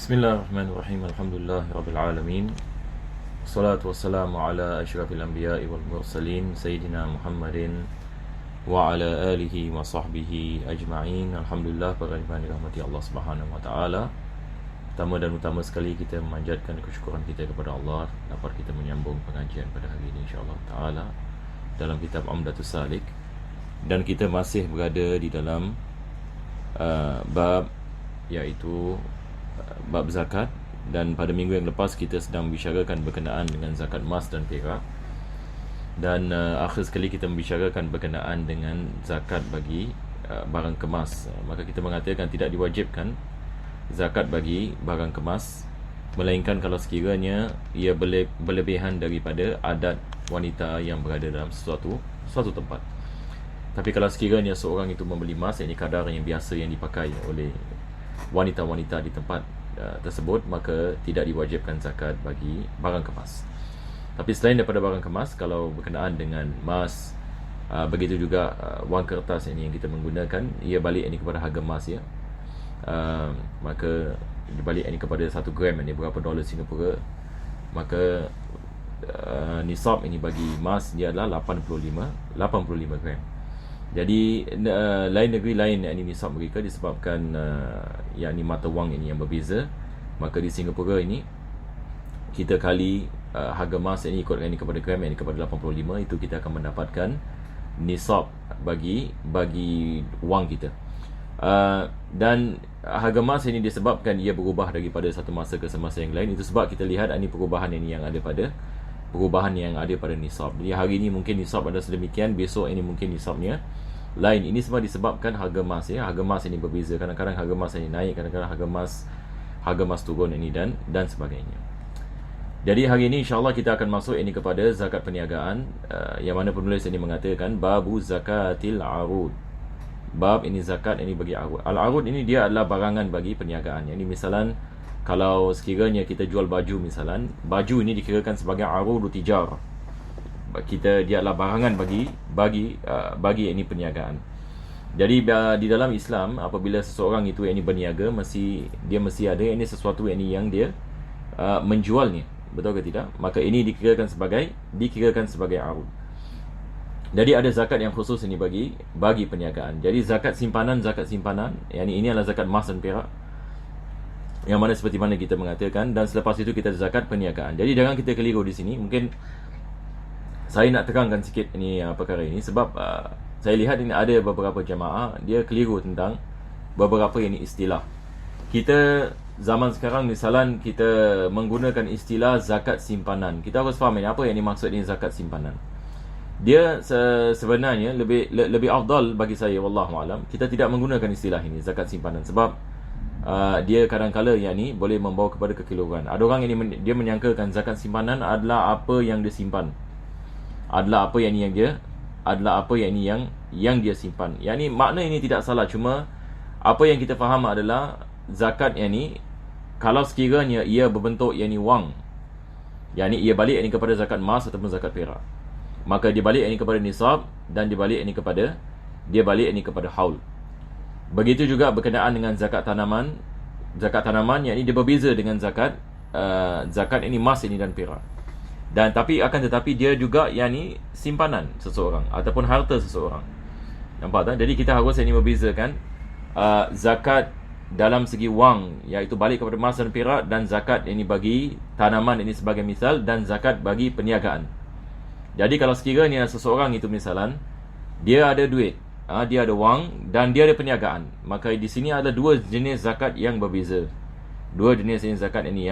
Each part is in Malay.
Bismillahirrahmanirrahim. Alhamdulillahirabbil alamin. Wassalatu wassalamu ala asyrafil anbiya'i wal mursalin sayyidina Muhammadin wa ala alihi wa sahbihi ajma'in. Alhamdulillah, para hadirin dirahmati Allah Subhanahu wa taala. Pertama dan utama sekali kita memanjatkan kesyukuran kita kepada Allah dapat kita menyambung pengajian pada hari ini insya-Allah taala dalam kitab Umdatus Salik, dan kita masih berada di dalam bab iaitu bab zakat. Dan pada minggu yang lepas kita sedang membicarakan berkenaan dengan zakat emas dan perak, dan akhir sekali kita membicarakan berkenaan dengan zakat bagi barang kemas. Maka kita mengatakan tidak diwajibkan zakat bagi barang kemas, melainkan kalau sekiranya ia berlebihan daripada adat wanita yang berada dalam suatu tempat. Tapi kalau sekiranya seorang itu membeli emas, ini kadar yang biasa yang dipakai oleh wanita-wanita di tempat tersebut, maka tidak diwajibkan zakat bagi barang kemas. Tapi selain daripada barang kemas, kalau berkenaan dengan emas, begitu juga wang kertas ini yang kita menggunakan, ia balik ini kepada harga emas ya. Maka dibalik ini kepada 1 gram ini berapa dolar Singapura, maka nisab ini bagi emas dia adalah 85 gram. Jadi lain negeri lain yang ini nisab mereka disebabkan yang ini mata wang ini yang berbeza. Maka di Singapura ini kita kali harga emas ini ikutkan ini kepada gram, ini kepada 85, itu kita akan mendapatkan nisab bagi wang kita. Dan harga emas ini disebabkan ia berubah daripada satu masa ke semasa yang lain. Itu sebab kita lihat ini perubahan ini yang ada pada nisab. Jadi hari ini mungkin nisab ada sedemikian, besok ini mungkin nisabnya lain. Ini semua disebabkan harga emas ya. Harga emas ini berbeza. Kadang-kadang harga emas ini naik, kadang-kadang harga emas turun ini dan sebagainya. Jadi hari ini insya-Allah kita akan masuk ini kepada zakat perniagaan, yang mana penulis ini mengatakan babu zakatil arud. Bab ini zakat ini bagi arud. Al-arud ini dia adalah barangan bagi perniagaan. Yang ini misalan kalau sekiranya kita jual baju, misalan baju ini dikirakan sebagai arud tijar. Dia adalah barangan bagi ini perniagaan. Jadi di dalam Islam, apabila seseorang itu ini berniaga, dia mesti ada ini sesuatu ini yang dia menjualnya, betul ke tidak? Maka ini dikirakan sebagai arud. Jadi ada zakat yang khusus ini bagi perniagaan. Jadi zakat simpanan, yang ini adalah zakat emas dan perak, yang mana seperti mana kita mengatakan, dan selepas itu kita zakat perniagaan. Jadi jangan kita keliru di sini. Mungkin saya nak terangkan sikit ini perkara ini sebab saya lihat ini ada beberapa jemaah dia keliru tentang beberapa ini istilah. Kita zaman sekarang misalan kita menggunakan istilah zakat simpanan. Kita harus faham ini apa yang dimaksud ini zakat simpanan. Dia sebenarnya lebih afdal bagi saya wallahu alam kita tidak menggunakan istilah ini zakat simpanan, sebab dia kadang-kala yang ni boleh membawa kepada kekeliruan. Ada orang ini dia menyangkakan zakat simpanan adalah apa yang dia simpan, adalah apa yang dia simpan. Yang ni makna ini tidak salah, cuma apa yang kita faham adalah zakat yang ni kalau sekiranya ia berbentuk yang ni wang, yang ni ia balik ini kepada zakat emas ataupun zakat perak, maka dia balik ini kepada nisab, dan dia balik ini kepada haul. Begitu juga berkenaan dengan zakat tanaman. Zakat tanaman yang ini dia berbeza dengan zakat ini emas ini dan perak. Dan tetapi dia juga yang ni simpanan seseorang ataupun harta seseorang. Nampak tak? Jadi kita harus ini membezakan zakat dalam segi wang, iaitu balik kepada emas dan perak, dan zakat ini bagi tanaman ini sebagai misal, dan zakat bagi perniagaan. Jadi kalau sekiranya seseorang itu misalan dia ada duit, dia ada wang dan dia ada perniagaan, maka di sini ada dua jenis zakat yang berbeza. Dua jenis zakat ini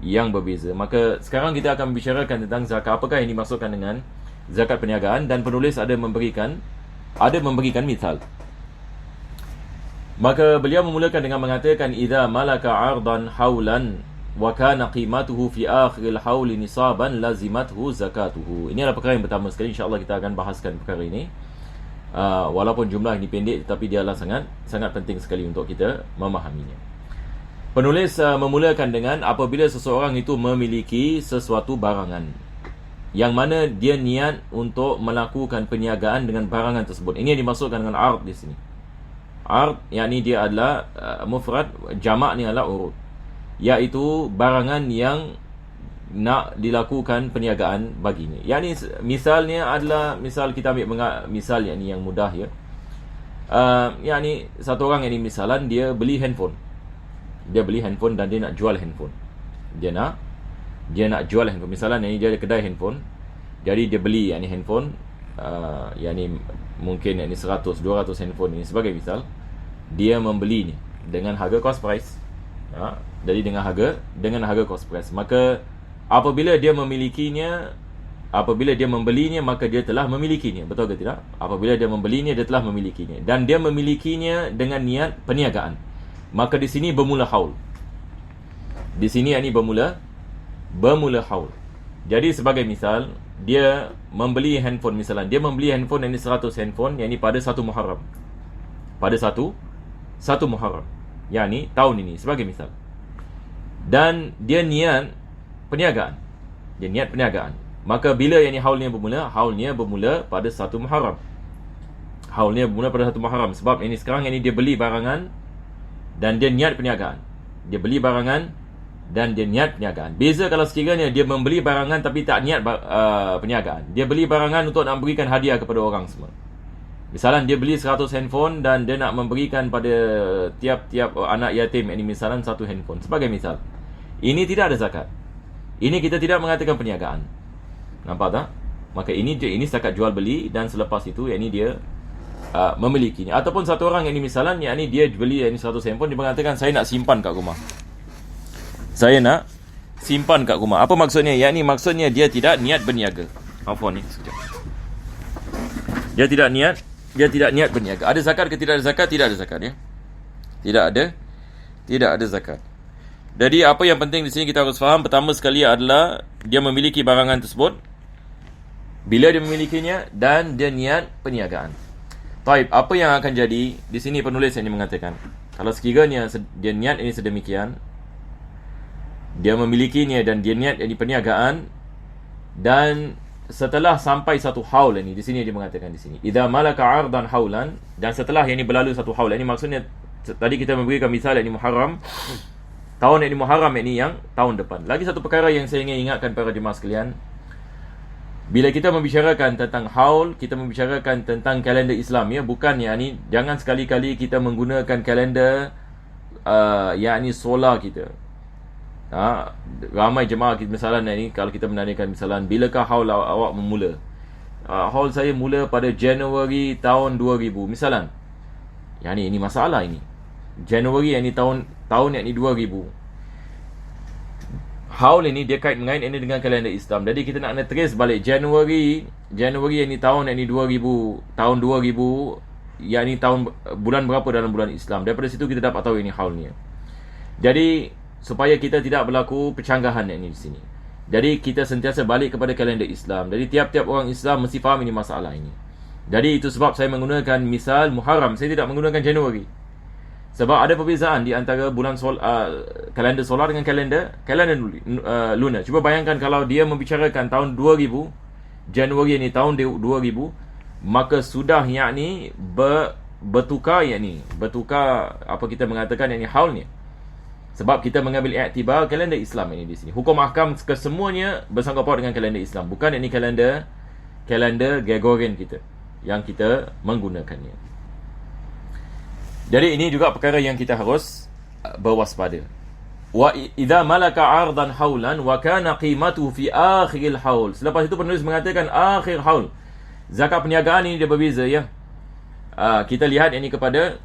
yang berbeza. Maka sekarang kita akan membicarakan tentang zakat, apakah yang dimaksudkan dengan zakat perniagaan, dan penulis ada memberikan misal. Maka beliau memulakan dengan mengatakan idza malaka 'ardan haulan wa kana qimatuhu fi akhiril hauli nisaban lazimathu zakatuhu. Ini adalah perkara yang pertama sekali, insya-Allah kita akan bahaskan perkara ini. Walaupun jumlah ini pendek, tetapi dia adalah sangat penting sekali untuk kita memahaminya. Penulis memulakan dengan apabila seseorang itu memiliki sesuatu barangan yang mana dia niat untuk melakukan perniagaan dengan barangan tersebut. Ini yang dimaksudkan dengan ard di sini. Ard yakni dia adalah mufrad, jamak ni adalah urud. iaitu barangan yang nak dilakukan perniagaan baginya. Yang ni misalnya adalah, misal kita ambil misal yang ni yang mudah ya. Yang ni satu orang yang ni misalan dia beli handphone. Dia beli handphone dan dia nak jual handphone. Dia nak jual handphone. Misalnya ni dia ada kedai handphone. Jadi dia beli yang ni handphone, yang ni mungkin yang ni 100 200 handphone ini sebagai misal. Dia membeli ni dengan harga cost price. Jadi dengan harga cost price. Maka apabila dia membelinya, maka dia telah memilikinya. Betul ke tidak? Apabila dia membelinya, dia telah memilikinya. Dan dia memilikinya dengan niat perniagaan. Maka di sini bermula haul. Di sini ini bermula haul. Jadi sebagai misal, dia membeli handphone misalnya. Dia membeli handphone yang ini 100 handphone yang ini pada 1 Muharram. Pada 1 Muharram. Yang ni tahun ini sebagai misal. Dan dia niat perniagaan. Maka bila yang ni haulnya bermula pada 1 Muharram. Sebab ini sekarang ini dia beli barangan dan dia niat perniagaan. Beza kalau sekiranya dia membeli barangan tapi tak niat perniagaan. Dia beli barangan untuk nak berikan hadiah kepada orang semua. Misalnya dia beli 100 handphone dan dia nak memberikan pada tiap-tiap anak yatim, ini misalnya 1 handphone sebagai misal. Ini tidak ada zakat. Ini kita tidak mengatakan perniagaan. Nampak tak? Maka ini setakat jual beli, dan selepas itu ini dia memilikinya. Ataupun satu orang yang ini misalnya, yang ini dia beli yang ini 100 handphone, dia mengatakan saya nak simpan kat rumah. Apa maksudnya? Yang ini maksudnya dia tidak niat berniaga. Afwan ni sekejap. Dia tidak niat berniaga. Ada zakat ke tidak ada zakat? Tidak ada zakat ya. Tidak ada zakat. Jadi apa yang penting di sini kita harus faham, pertama sekali adalah dia memiliki barangan tersebut. Bila dia memilikinya dan dia niat perniagaan. Baik, apa yang akan jadi? Di sini penulis yang mengatakan, kalau sekiranya dia niat ini sedemikian, dia memilikinya dan dia niat ini perniagaan, dan setelah sampai satu haul ini, di sini dia mengatakan di sini, idza malaka 'ardan haulan, dan setelah yang ini berlalu satu haul, ini maksudnya tadi kita memberikan misal yang ini Muharram, tahun yang ini Muharram ini yang tahun depan. Lagi satu perkara yang saya ingin ingatkan para jemaah sekalian, bila kita membicarakan tentang haul, kita membicarakan tentang kalender Islam ya, bukan yang ini, jangan sekali-kali kita menggunakan kalender yang ini solar kita. Ramai jemaah kita misalnya ni, kalau kita menanyakan misalnya bilakah haul awak memula, haul saya mula pada Januari tahun 2000 misalnya. Yang ini masalah ini. Januari yang ini tahun yang ini 2000. Haul ini dia kait mengait ini dengan kalender Islam. Jadi kita nak trace balik Januari yang ini tahun yang ini 2000, tahun 2000, yang ini tahun bulan berapa dalam bulan Islam. Daripada situ kita dapat tahu ini haulnya. Jadi supaya kita tidak berlaku percanggahan yang ini di sini. Jadi kita sentiasa balik kepada kalender Islam. Jadi tiap-tiap orang Islam mesti faham ini masalah ini. Jadi itu sebab saya menggunakan misal Muharram, saya tidak menggunakan Januari. Sebab ada perbezaan di antara bulan kalender solar dengan kalender lunar. Cuba bayangkan kalau dia membicarakan tahun 2000, Januari ini tahun 2000, maka sudah yakni bertukar apa kita mengatakan yakni haulnya. Sebab kita mengambil iktibar kalender Islam ini di sini. Hukum ahkam kesemuanya bersangkut paut dengan kalender Islam, bukan ini kalender Gregorian kita yang kita menggunakannya. Jadi ini juga perkara yang kita harus berwaspada. Wa idza malaka 'ardan haulan wa kana qimatuhu fi akhiril haul. Selepas itu penulis mengatakan akhir haul. Zakat perniagaan ini dia berbeza ya. Kita lihat ini kepada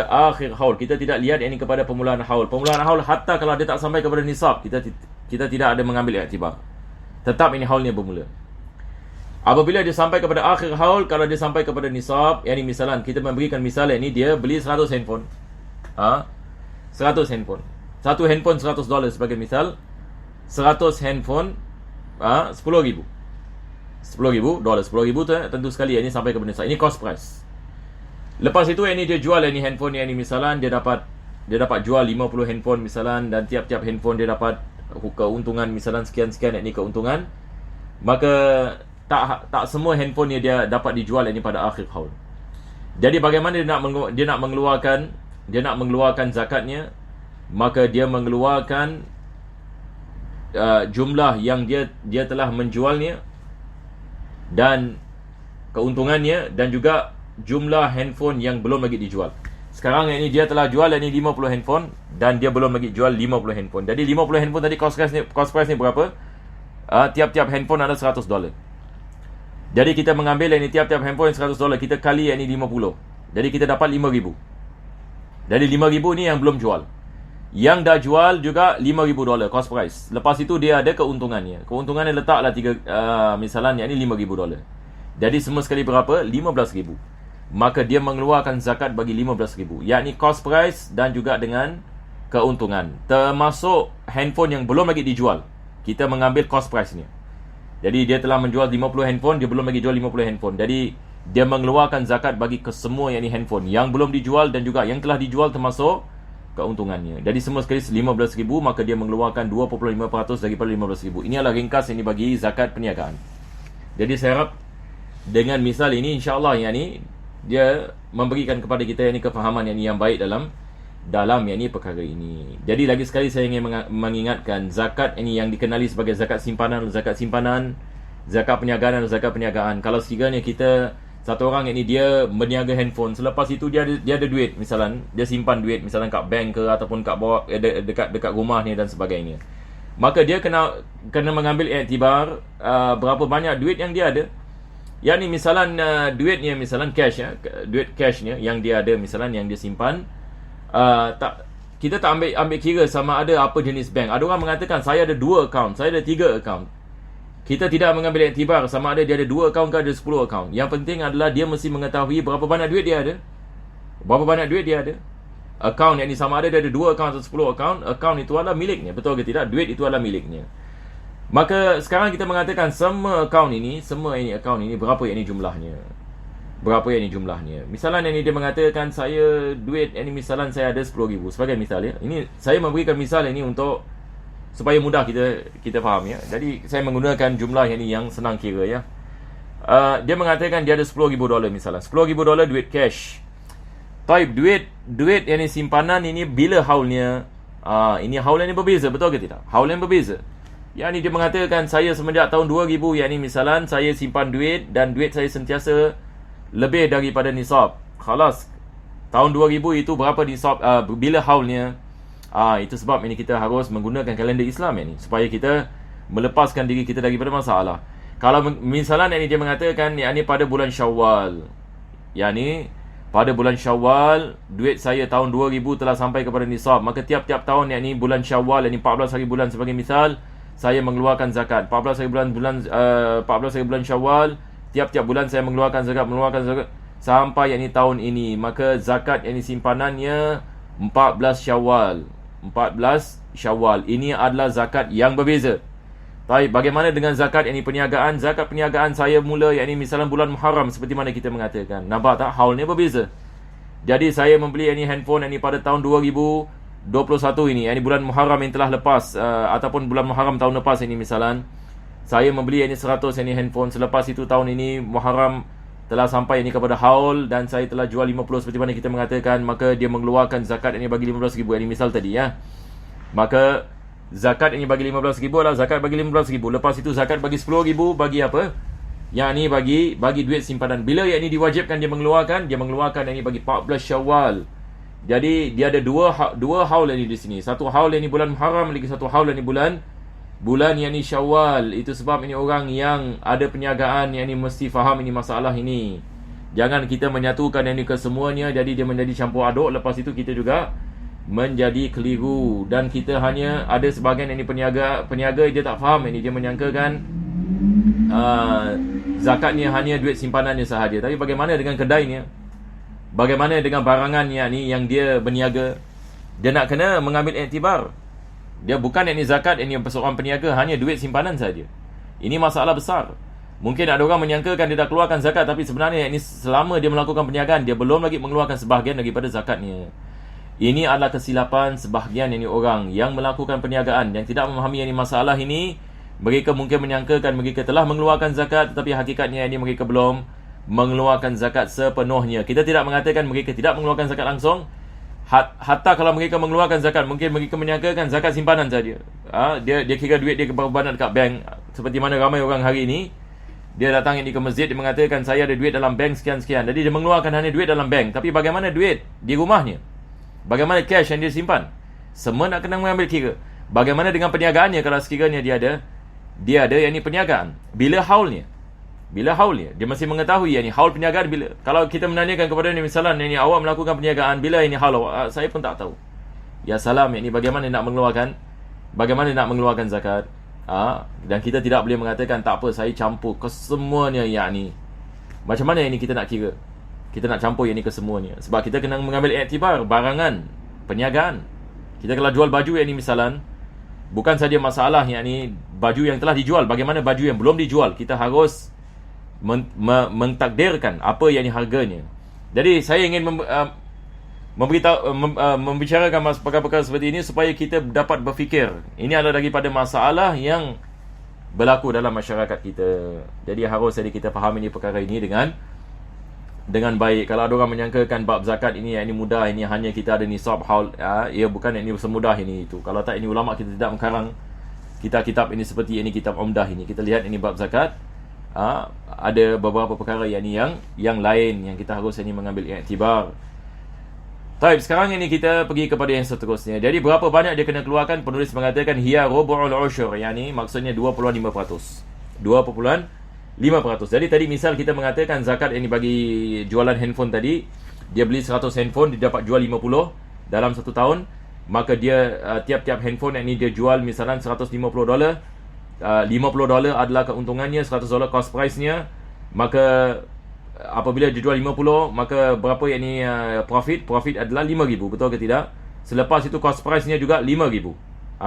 akhir haul. Kita tidak lihat ini kepada permulaan haul. Permulaan haul hatta kalau dia tak sampai kepada nisab, kita tidak ada mengambil iktibar. Tetap ini haulnya bermula. Apabila dia sampai kepada akhir haul, kalau dia sampai kepada nisab, yang ini misalnya kita memberikan misal ini dia beli 100 handphone. 100 handphone. Satu handphone $100 sebagai misal. 100 handphone $10,000. $10,000 tentu sekali ini sampai kepada nisab. Ini cost price. Lepas itu ini dia jual ini handphone yang ini misalnya dia dapat jual 50 handphone misalnya, dan tiap-tiap handphone dia dapat keuntungan misalnya sekian-sekian ini keuntungan. Maka tak semua handphone dia dapat dijual ini pada akhir haul. Jadi bagaimana dia nak mengeluarkan zakatnya? maka dia mengeluarkan jumlah yang dia telah menjualnya dan keuntungannya, dan juga jumlah handphone yang belum lagi dijual. Sekarang ini dia telah jual ini 50 handphone dan dia belum lagi jual 50 handphone. Jadi 50 handphone tadi cost price ni berapa? Tiap-tiap handphone ada $100. Jadi kita mengambil ini tiap-tiap handphone $100, kita kali ini 50. Jadi kita dapat 5,000. Jadi 5,000 ni yang belum jual. Yang dah jual juga $5,000 cost price. Lepas itu dia ada keuntungannya. Keuntungannya letaklah misalnya ini $5,000. Jadi semua sekali berapa? 15,000. Maka dia mengeluarkan zakat bagi 15,000, yakni cost price dan juga dengan keuntungan, termasuk handphone yang belum lagi dijual. Kita mengambil cost price ni. Jadi dia telah menjual 50 handphone, dia belum lagi jual 50 handphone. Jadi dia mengeluarkan zakat bagi kesemua yakni handphone yang belum dijual dan juga yang telah dijual, termasuk keuntungannya. Jadi semua sekali 15,000, maka dia mengeluarkan 2.5% daripada 15,000. Ini adalah ringkas ini bagi zakat perniagaan. Jadi saya harap dengan misal ini insya-Allah yakni dia memberikan kepada kita ini kefahaman yang baik dalam yakni perkara ini. Jadi lagi sekali saya ingin mengingatkan, zakat ini yang dikenali sebagai zakat simpanan, zakat perniagaan dan zakat perniagaan. Kalau sekiranya kita, satu orang ini dia berniaga handphone, selepas itu dia ada duit, misalnya dia simpan duit misalnya kat bank ke ataupun kat bawah dekat rumah ni dan sebagainya, maka dia kena mengambil iktibar berapa banyak duit yang dia ada. Yang ni misalnya duitnya misalnya cash duit cashnya yang dia ada misalnya yang dia simpan, kita tak ambil kira sama ada apa jenis bank. Ada orang mengatakan saya ada 2 akaun, saya ada 3 akaun. Kita tidak mengambil iktibar sama ada dia ada 2 akaun ke ada 10 akaun. Yang penting adalah dia mesti mengetahui berapa banyak duit dia ada. Berapa banyak duit dia ada. Akaun yang ni sama ada dia ada 2 akaun atau 10 akaun. Akaun itu adalah miliknya, betul ke tidak? Duit itu adalah miliknya. Maka sekarang kita mengatakan semua akaun ini berapa yang ini jumlahnya? Berapa yang ini jumlahnya? Misalnya ini dia mengatakan saya duit ini misalnya saya ada 10,000 sebagai misal ya. Ini saya memberikan misal ini untuk supaya mudah kita faham ya. Jadi saya menggunakan jumlah ini yang senang kira ya. Dia mengatakan dia ada $10,000 misalnya. $10,000 duit cash. Type duit yang ini simpanan ini bila haulnya? Ini haul yang berbeza, betul ke tidak? Haul yang berbeza. Yang ni dia mengatakan saya semenjak tahun 2000, yang ni misalan saya simpan duit dan duit saya sentiasa lebih daripada nisab. Khalas, tahun 2000 itu berapa nisab, bila haulnya. Itu sebab ini kita harus menggunakan kalender Islam ini supaya kita melepaskan diri kita daripada masalah. Kalau misalan ini dia mengatakan yang ni pada bulan Syawal, yang ni pada bulan Syawal duit saya tahun 2000 telah sampai kepada nisab, maka tiap-tiap tahun yang ni bulan Syawal, yang ni 14 hari bulan sebagai misal, saya mengeluarkan zakat. 14 hari bulan Syawal, tiap-tiap bulan saya mengeluarkan zakat sampai yang ni tahun ini, maka zakat yang ni simpanannya 14 Syawal. Ini adalah zakat yang berbeza. Baik, bagaimana dengan zakat yang ni perniagaan? Zakat perniagaan saya mula yang ni misalnya bulan Muharram seperti mana kita mengatakan. Nampak tak? Haulnya berbeza. Jadi saya membeli yang ni handphone yang ni pada tahun 2021 ini, yang ni bulan Muharram yang telah lepas, ataupun bulan Muharram tahun lepas ini misalan, saya membeli yang ni 100 yang ni handphone. Selepas itu tahun ini Muharram telah sampai ini kepada haul dan saya telah jual 50 seperti mana kita mengatakan, maka dia mengeluarkan zakat ini bagi 15,000 yang ni misal tadi ya. Maka zakat ini bagi 15,000 adalah zakat bagi 15,000. Lepas itu zakat bagi 10,000 bagi apa? Yang ni bagi duit simpanan. Bila yang ni diwajibkan dia mengeluarkan yang ni bagi 14 Syawal. Jadi dia ada dua haul yang ni di sini. Satu haul yang ni bulan Muharram, lagi satu haul yang ni bulan yang ni Syawal. Itu sebab ini orang yang ada perniagaan yang ni mesti faham ini masalah ini. Jangan kita menyatukan yang ni ke semuanya, jadi dia menjadi campur aduk. Lepas itu kita juga menjadi keliru. Dan kita hanya ada sebahagian yang ni peniaga dia tak faham ini. Dia menyangkakan zakatnya hanya duit simpanannya sahaja. Tapi bagaimana dengan kedainya? Bagaimana dengan barangannya ni yang dia berniaga? Dia nak kena mengambil iktibar. Dia bukan yang ni zakat, yang ni seorang peniaga hanya duit simpanan saja. Ini masalah besar. Mungkin ada orang menyangkakan dia dah keluarkan zakat, tapi sebenarnya ini selama dia melakukan perniagaan, dia belum lagi mengeluarkan sebahagian daripada zakatnya. Ini adalah kesilapan sebahagian yang ni orang yang melakukan perniagaan, yang tidak memahami yang ni masalah ini. Mereka mungkin menyangkakan mereka telah mengeluarkan zakat, tetapi hakikatnya ini mereka belum mengeluarkan zakat sepenuhnya. Kita tidak mengatakan mereka tidak mengeluarkan zakat langsung, Hatta kalau mereka mengeluarkan zakat, mungkin mereka menyangkakan zakat simpanan saja. Dia kira duit dia berbanyak dekat bank. Seperti mana ramai orang hari ini, dia datang ini ke masjid, dia mengatakan saya ada duit dalam bank sekian-sekian. Jadi dia mengeluarkan hanya duit dalam bank. Tapi bagaimana duit di rumahnya? Bagaimana cash yang dia simpan? Semua nak kena mengambil kira. Bagaimana dengan perniagaannya kalau sekiranya dia ada yang ini perniagaan? Bila haulnya? Dia masih mengetahui yang ini haul perniagaan bila. Kalau kita menanyakan kepada ni misalnya ini awak melakukan perniagaan bila ini haul awak? Saya pun tak tahu. Ya salam, ini bagaimana nak mengeluarkan zakat? Dan kita tidak boleh mengatakan tak apa saya campur ke semuanya yang ni. Macam mana ini kita nak kira? Kita nak campur yang ni ke semuanya. Sebab kita kena mengambil iktibar barangan perniagaan. Kita kalau jual baju yang ni misalnya, bukan saja masalah yang ni baju yang telah dijual, bagaimana baju yang belum dijual, kita harus mentakdirkan apa yang ni harganya. Jadi saya ingin membicarakan perkara-perkara seperti ini supaya kita dapat berfikir. Ini adalah daripada masalah yang berlaku dalam masyarakat kita. Jadi harus kita faham ini perkara ini dengan baik. Kalau ada orang menyangkakan bab zakat ini mudah, ini hanya kita ada nisab haul, ia bukan ini semudah ini itu. Kalau tak, ini ulama kita tidak mengarang kitab ini seperti ini kitab Umdah ini. Kita lihat ini bab zakat, ada beberapa perkara yang lain yang kita harus mengambil iktibar. Baik, sekarang ini kita pergi kepada yang seterusnya. Jadi berapa banyak dia kena keluarkan? Penulis mengatakan hiya rubu'ul usyur, yakni maksudnya 2.5%. 2.5%. Jadi tadi misal kita mengatakan zakat ini bagi jualan handphone tadi, dia beli 100 handphone, dia dapat jual 50 dalam 1 tahun, maka dia tiap-tiap handphone ini dia jual misalnya $150. $50 adalah keuntungannya, $100 cost price-nya. Maka apabila dia jual 50, maka berapa yang ni profit adalah 5,000, betul ke tidak? Selepas itu cost price-nya juga 5,000.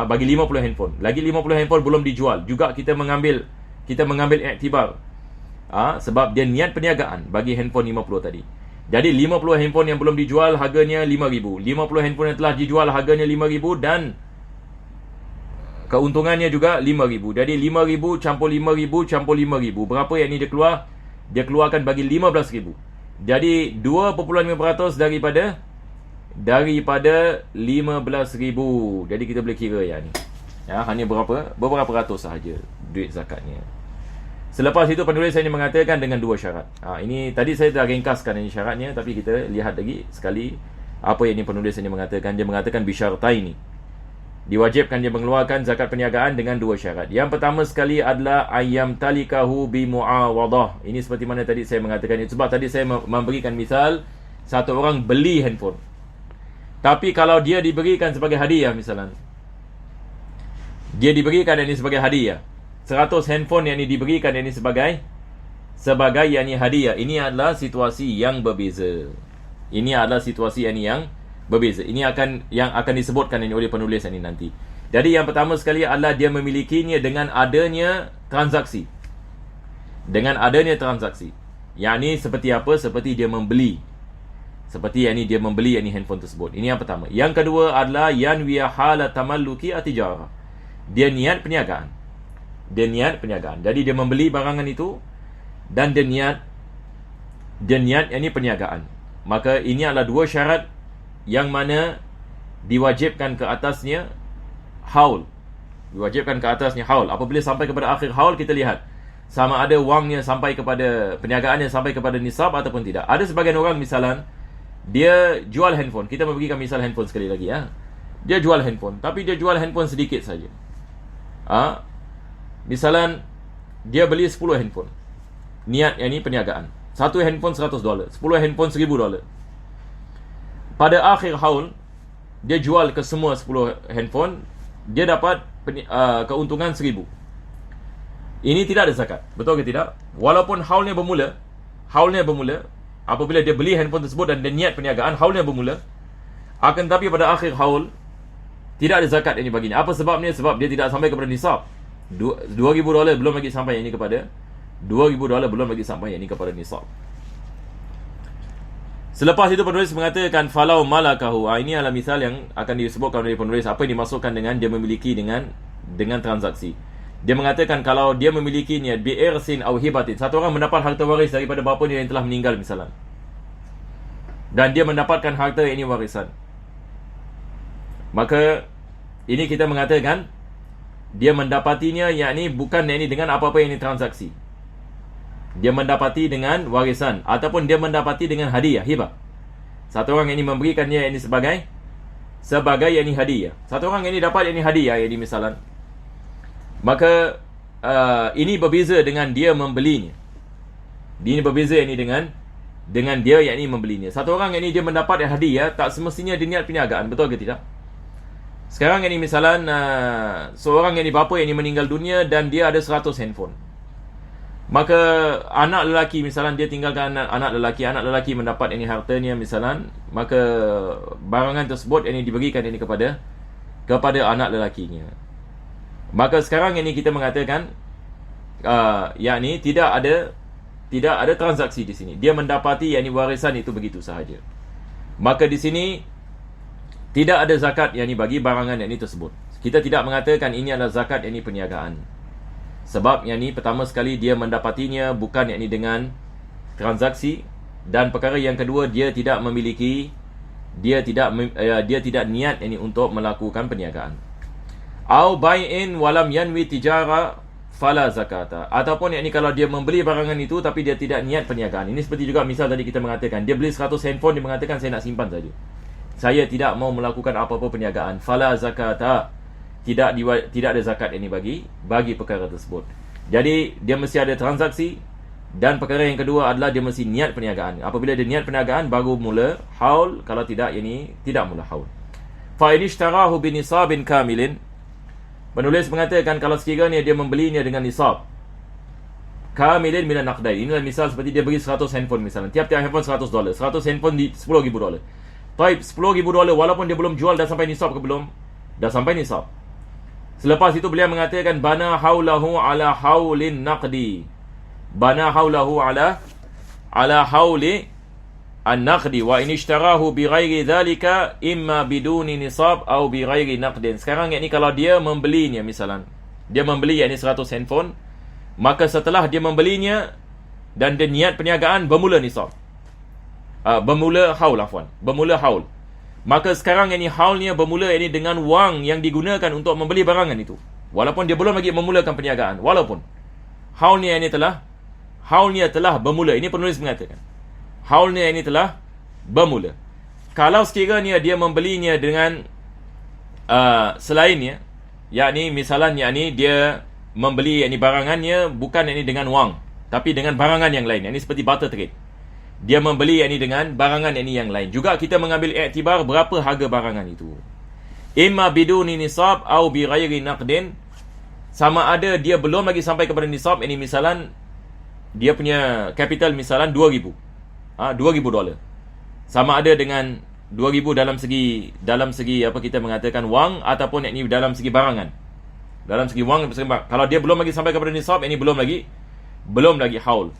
Bagi 50 handphone. Lagi 50 handphone belum dijual. Juga kita mengambil iktibar. Sebab dia niat perniagaan bagi handphone 50 tadi. Jadi 50 handphone yang belum dijual harganya 5,000. 50 handphone yang telah dijual harganya 5,000 dan keuntungannya juga 5,000. Jadi 5,000 campur 5,000 campur 5,000. Berapa yang ni dia keluar? Dia keluarkan bagi 15,000. Jadi 2.5% daripada 15,000. Jadi kita boleh kira yang ni. Hanya beberapa ratus sahaja duit zakatnya. Selepas itu penulis ini mengatakan dengan 2 syarat. Ini tadi saya dah ringkaskan ini syaratnya, tapi kita lihat lagi sekali apa yang ini penulis ini mengatakan. Dia mengatakan bisyartaini. Diwajibkan dia mengeluarkan zakat perniagaan dengan 2 syarat. Yang pertama sekali adalah ayyam talikahu bi muawadah. Ini seperti mana tadi saya mengatakan itu. Sebab tadi saya memberikan misal satu orang beli handphone. Tapi kalau dia diberikan sebagai hadiah misalnya, dia diberikan ini sebagai hadiah, 100 handphone yang ini diberikan ini sebagai yang ini hadiah. Ini adalah situasi yang berbeza. Ini yang akan disebutkan ini oleh penulis ini nanti. Jadi yang pertama sekali adalah dia memilikinya dengan adanya transaksi. Yang ini seperti apa? Seperti dia membeli. Seperti yang ini dia membeli yang ini handphone tersebut. Ini yang pertama. Yang kedua adalah yanwiya hala tamalluki atijarah. Dia niat perniagaan. Jadi dia membeli barangan itu dan dia niat yang ini perniagaan. Maka ini adalah 2 syarat yang mana diwajibkan ke atasnya haul. Apabila sampai kepada akhir haul, kita lihat sama ada wangnya sampai kepada perniagaannya sampai kepada nisab ataupun tidak. Ada sebagian orang misalan dia jual handphone. Kita memberikan misal handphone sekali lagi Dia jual handphone, tapi dia jual handphone sedikit saja. Misalan dia beli 10 handphone. Niat yang ini perniagaan. 1 handphone $100, 10 handphone $1,000. Pada akhir haul, dia jual ke semua 10 handphone, dia dapat keuntungan 1,000. Ini tidak ada zakat, betul ke tidak? Walaupun haulnya bermula, apabila dia beli handphone tersebut dan dia niat perniagaan, haulnya bermula. Akan tetapi pada akhir haul, tidak ada zakat ini baginya. Apa sebabnya? Sebab dia tidak sampai kepada nisab. $2,000 belum lagi sampai ini kepada nisab. Selepas itu penulis mengatakan falau malakahu. Ini adalah misal yang akan disebutkan oleh penulis apa yang dimasukkan dengan dia memiliki dengan transaksi. Dia mengatakan kalau dia memilikinya bi'irsin aw hibatin. Satu orang mendapat harta waris daripada bapa dia yang telah meninggal misalnya. Dan dia mendapatkan harta ini warisan. Maka ini kita mengatakan dia mendapatinya, yakni bukan yakni dengan apa-apa yang ditransaksi. Dia mendapati dengan warisan ataupun dia mendapati dengan hadiah, hibah. Satu orang yang ini memberikan dia ini sebagai yakni hadiah. Satu orang yang ini dapat yakni hadiah, yakni misalan. Maka ini berbeza dengan dia membelinya. Ini berbeza yakni dengan dia yakni membelinya. Satu orang yang ini dia mendapat hadiah, tak semestinya dia niat perniagaan, betul ke tidak? Sekarang ini misalan seorang yang ini bapa yang ini meninggal dunia dan dia ada 100 handphone. Maka anak lelaki misalan dia tinggalkan anak lelaki mendapat ini hartanya misalan, maka barangan tersebut ini diberikan ini kepada anak lelakinya. Maka sekarang ini kita mengatakan yakni tidak ada transaksi di sini. Dia mendapati yakni warisan itu begitu sahaja. Maka di sini tidak ada zakat yakni bagi barangan yakni tersebut. Kita tidak mengatakan ini adalah zakat yakni perniagaan. Sebab yakni pertama sekali dia mendapatinya bukan yakni dengan transaksi, dan perkara yang kedua dia tidak niat yakni untuk melakukan perniagaan. Au bai'in walam yanwi tijara fala zakata. Ataupun yakni kalau dia membeli barangan itu tapi dia tidak niat perniagaan. Ini seperti juga misal tadi kita mengatakan dia beli 100 handphone, dia mengatakan saya nak simpan saja. Saya tidak mau melakukan apa-apa perniagaan. Fala zakata. Tidak ada zakat ini bagi perkara tersebut. Jadi dia mesti ada transaksi, dan perkara yang kedua adalah dia mesti niat perniagaan. Apabila dia niat perniagaan baru mula haul, kalau tidak ini tidak mula haul. Fa in ishtarahu bi nisabin kamilin. Penulis mengatakan kalau sekiranya dia membelinya dengan nisab kamilin minan naqdain. Inilah misal seperti dia beli 100 handphone misalnya. Tiap-tiap handphone $100. 100 handphone di $10,000. Baik, $10,000 walaupun dia belum jual, dah sampai nisab ke belum? Dah sampai nisab. Selepas itu beliau mengatakan bana haulahu ala haulin naqdi. Bana haulahu ala hauli an-naqdi wa in ishtarahu bi ghairi dhalika imma biduni nisab atau bi ghairi naqdin. Sekarang yakni kalau dia membelinya misalan, dia membeli yakni 100 handphone, maka setelah dia membelinya dan dia niat perniagaan, bermula nisab. Bermula haul. Maka sekarang ini haulnya bermula ini dengan wang yang digunakan untuk membeli barangan itu. Walaupun dia belum lagi memulakan perniagaan, walaupun haulnya telah bermula. Ini penulis mengatakan haulnya ini telah bermula. Kalau sekiranya dia membelinya dengan selainnya, yakni misalnya yakni dia membeli yakni barangannya bukan yakni dengan wang, tapi dengan barangan yang lain. Ini seperti barter trade. Dia membeli yakni dengan barangan yakni yang lain. Juga kita mengambil iktibar berapa harga barangan itu. Imma biduni nisab atau bi ghairi naqdin. Sama ada dia belum lagi sampai kepada nisab. Ini misalan dia punya capital misalan $2,000. $2,000. Sama ada dengan 2,000 dalam segi apa kita mengatakan wang, ataupun yakni dalam segi barangan. Dalam segi wang, kalau dia belum lagi sampai kepada nisab, ini belum lagi haul.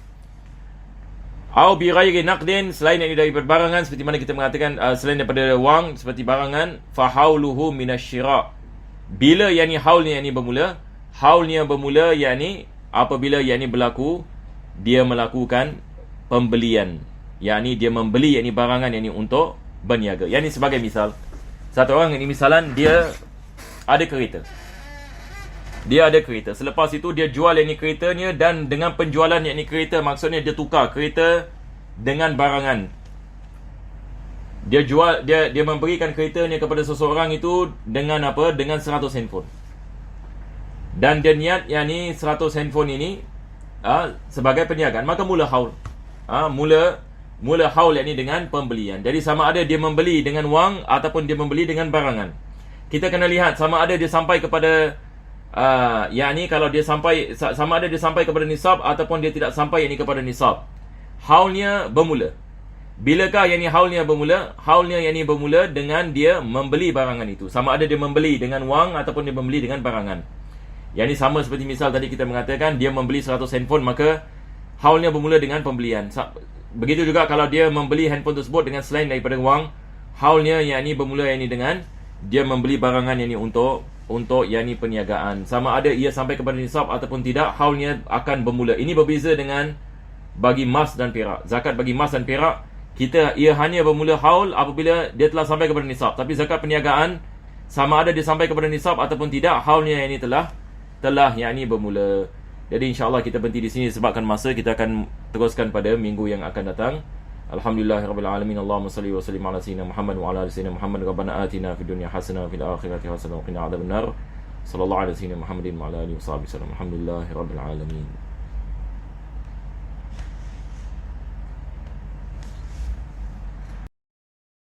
Au bi ghairi naqdin, selain ini daripada barangan, seperti mana kita mengatakan selain daripada wang seperti barangan, fa hauluhu minasyira. Bila yakni haulnya yakni bermula yakni apabila yakni berlaku dia melakukan pembelian, yakni dia membeli yakni barangan yakni untuk berniaga. Yakni sebagai misal, satu orang ini misalan dia ada kereta. Selepas itu dia jual yakni keretanya, dan dengan penjualan yakni kereta, maksudnya dia tukar kereta dengan barangan. Dia memberikan keretanya kepada seseorang itu dengan apa? Dengan 100 handphone. Dan dia niat yakni 100 handphone ini sebagai perniagaan, maka mula haul. Mula haul yakni dengan pembelian. Jadi sama ada dia membeli dengan wang ataupun dia membeli dengan barangan. Kita kena lihat sama ada dia sampai kepada yakni kalau dia sampai, sama ada dia sampai kepada nisab ataupun dia tidak sampai yakni kepada nisab. Haulnya bermula. Bilakah yakni haulnya bermula? Haulnya yakni bermula dengan dia membeli barangan itu. Sama ada dia membeli dengan wang ataupun dia membeli dengan barangan. Yakni sama seperti misal tadi kita mengatakan dia membeli 100 handphone, maka haulnya bermula dengan pembelian. Begitu juga kalau dia membeli handphone tersebut dengan selain daripada wang, haulnya yakni bermula yakni dengan dia membeli barangan yakni untuk yakni perniagaan. Sama ada ia sampai kepada nisab ataupun tidak, haulnya akan bermula. Ini berbeza dengan bagi emas dan perak. Zakat bagi emas dan perak, ia hanya bermula haul apabila dia telah sampai kepada nisab. Tapi zakat perniagaan sama ada dia sampai kepada nisab ataupun tidak, haulnya ini telah yakni bermula. Jadi insya-Allah kita berhenti di sini sebabkan masa. Kita akan teruskan pada minggu yang akan datang. Alhamdulillahirabbil alamin. Allahumma salli wa sallim ala sayyidina Muhammad wa ala ali sayyidina Muhammad. Rabbana atina fid dunya hasanah wa fil akhirati hasanah wa qina adzabannar. Sallallahu alaihi wasallam Muhammadin wa ala alihi wasallam. Alhamdulillahirabbil alamin.